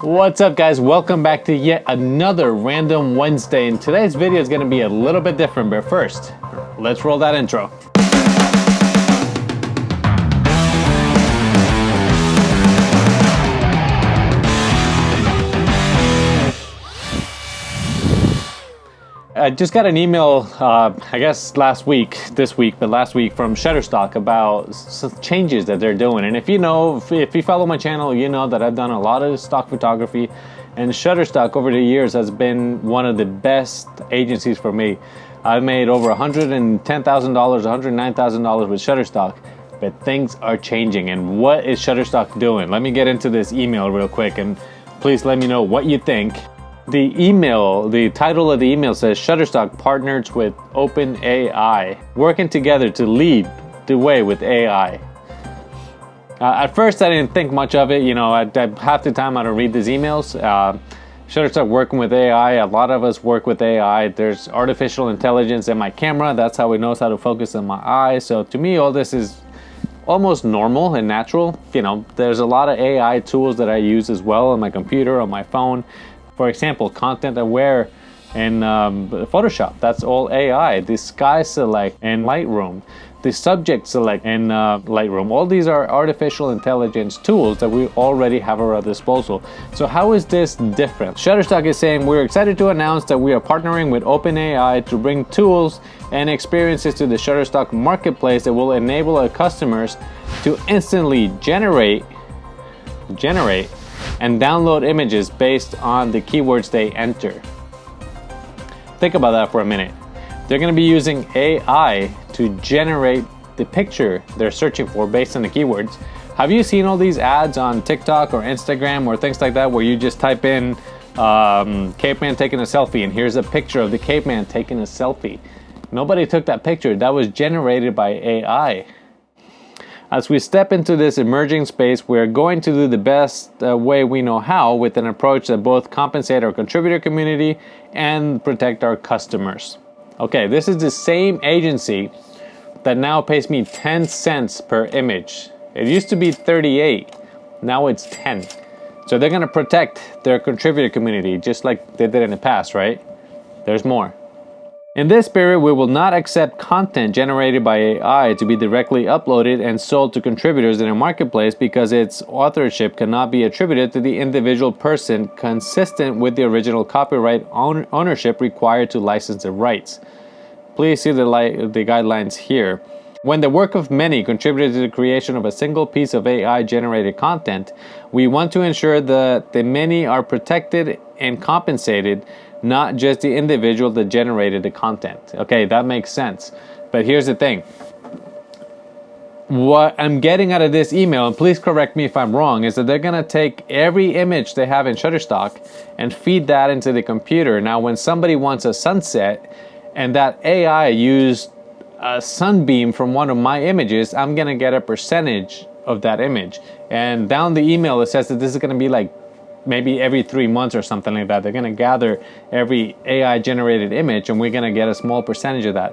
What's up, guys? Welcome back to yet another Random Wednesday, and today's video is going to be a little bit different, but first, let's roll that intro. I just got an email, I guess this week from Shutterstock about some changes that they're doing. And if you follow my channel, you know that I've done a lot of stock photography, and Shutterstock over the years has been one of the best agencies for me. I've made over $110,000, $109,000 with Shutterstock, but things are changing. And what is Shutterstock doing? Let me get into this email real quick, and please let me know what you think. The title of the email says Shutterstock partners with OpenAI, working together to lead the way with AI. At first, I didn't think much of it. Half the time I don't read these emails. Shutterstock working with AI. A lot of us work with AI. There's artificial intelligence in my camera. That's how it knows how to focus on my eyes. So to me, all this is almost normal and natural. There's a lot of AI tools that I use as well on my computer, on my phone. For example, content aware in Photoshop, that's all AI. The sky select in Lightroom, the subject select in Lightroom. All these are artificial intelligence tools that we already have at our disposal. So how is this different? Shutterstock is saying, we're excited to announce that we are partnering with OpenAI to bring tools and experiences to the Shutterstock marketplace that will enable our customers to instantly generate and download images based on the keywords they enter. Think about that for a minute. They're going to be using AI to generate the picture they're searching for based on the keywords. Have you seen all these ads on TikTok or Instagram or things like that where you just type in caveman taking a selfie, and here's a picture of the caveman taking a selfie? Nobody took that picture. That was generated by AI. As we step into this emerging space, we're going to do the best way we know how, with an approach that both compensate our contributor community and protect our customers. Okay, this is the same agency that now pays me 10 cents per image. It used to be 38, now it's 10. So they're gonna protect their contributor community just like they did in the past, right? There's more. In this spirit, we will not accept content generated by AI to be directly uploaded and sold to contributors in a marketplace because its authorship cannot be attributed to the individual person, consistent with the original copyright ownership required to license the rights. Please see the guidelines here. When the work of many contributed to the creation of a single piece of AI-generated content, we want to ensure that the many are protected and compensated, not just the individual that generated the content. Okay, that makes sense. But here's the thing. What I'm getting out of this email, and please correct me if I'm wrong, is that they're gonna take every image they have in Shutterstock and feed that into the computer. Now, when somebody wants a sunset and that AI used a sunbeam from one of my images, I'm gonna get a percentage of that image. And down the email, it says that this is gonna be like maybe every 3 months or something like that. They're gonna gather every AI generated image and we're gonna get a small percentage of that.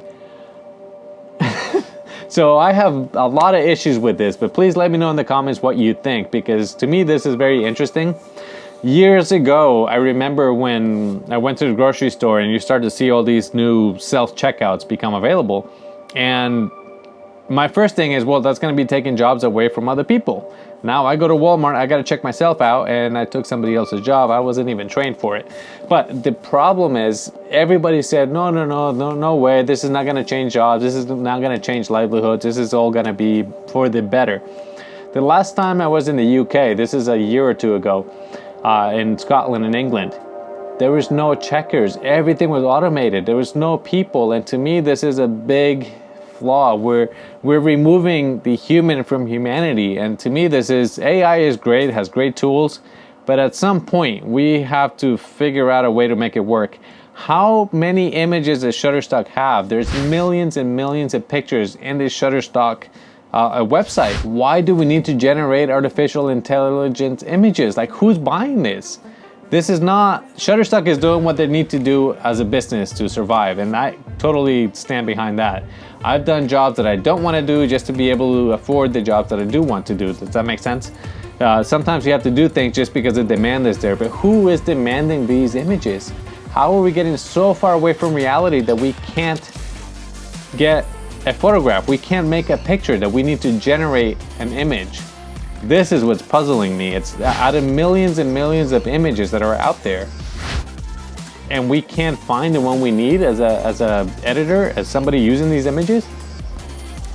So I have a lot of issues with this, but please let me know in the comments what you think, because to me this is very interesting. Years ago, I remember when I went to the grocery store and you start to see all these new self-checkouts become available. And my first thing is, well, that's gonna be taking jobs away from other people. Now I go to Walmart, I gotta check myself out, and I took somebody else's job. I wasn't even trained for it. But the problem is, everybody said, no way, this is not gonna change jobs, this is not gonna change livelihoods, this is all gonna be for the better. The last time I was in the UK, this is a year or two ago, in Scotland and England, there was no checkers, everything was automated, there was no people, and to me this is a big flaw. We're removing the human from humanity, and to me this is, AI is great, has great tools, but at some point we have to figure out a way to make it work. How many images does Shutterstock have? There's millions and millions of pictures in this Shutterstock website. Why do we need to generate artificial intelligence images? Like, who's buying this? This is not, Shutterstock is doing what they need to do as a business to survive, and I totally stand behind that. I've done jobs that I don't want to do just to be able to afford the jobs that I do want to do. Does that make sense? Sometimes you have to do things just because the demand is there, but who is demanding these images? How are we getting so far away from reality that we can't get a photograph? We can't make a picture, that we need to generate an image. This is what's puzzling me. It's out of millions and millions of images that are out there, and we can't find the one we need as a editor, as somebody using these images.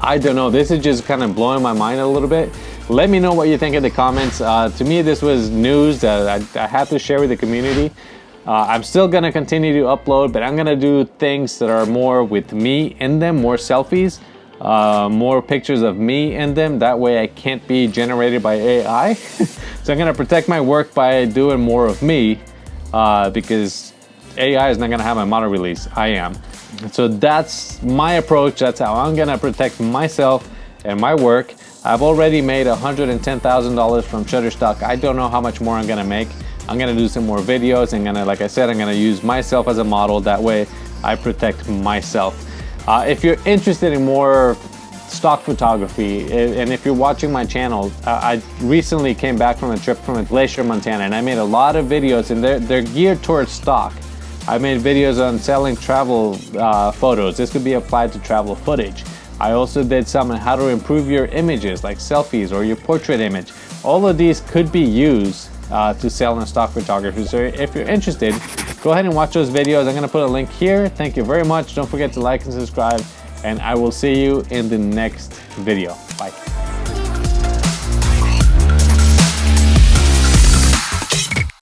I don't know, this is just kind of blowing my mind a little bit. Let me know what you think in the comments. To me, this was news that I had to share with the community. I'm still gonna continue to upload, but I'm gonna do things that are more with me in them, more selfies, more pictures of me in them. That way I can't be generated by AI. So I'm gonna protect my work by doing more of me, because AI is not gonna have my model release, I am. So that's my approach. That's how I'm gonna protect myself and my work. I've already made $110,000 from Shutterstock. I don't know how much more I'm gonna make. I'm gonna do some more videos, and like I said, I'm gonna use myself as a model. That way I protect myself. If you're interested in more stock photography, and if you're watching my channel, I recently came back from a trip from Glacier, Montana, and I made a lot of videos, and they're geared towards stock. I made videos on selling travel photos. This could be applied to travel footage. I also did some on how to improve your images, like selfies or your portrait image. All of these could be used to sell in stock photography. So if you're interested, go ahead and watch those videos. I'm gonna put a link here. Thank you very much. Don't forget to like and subscribe, and I will see you in the next video. Bye.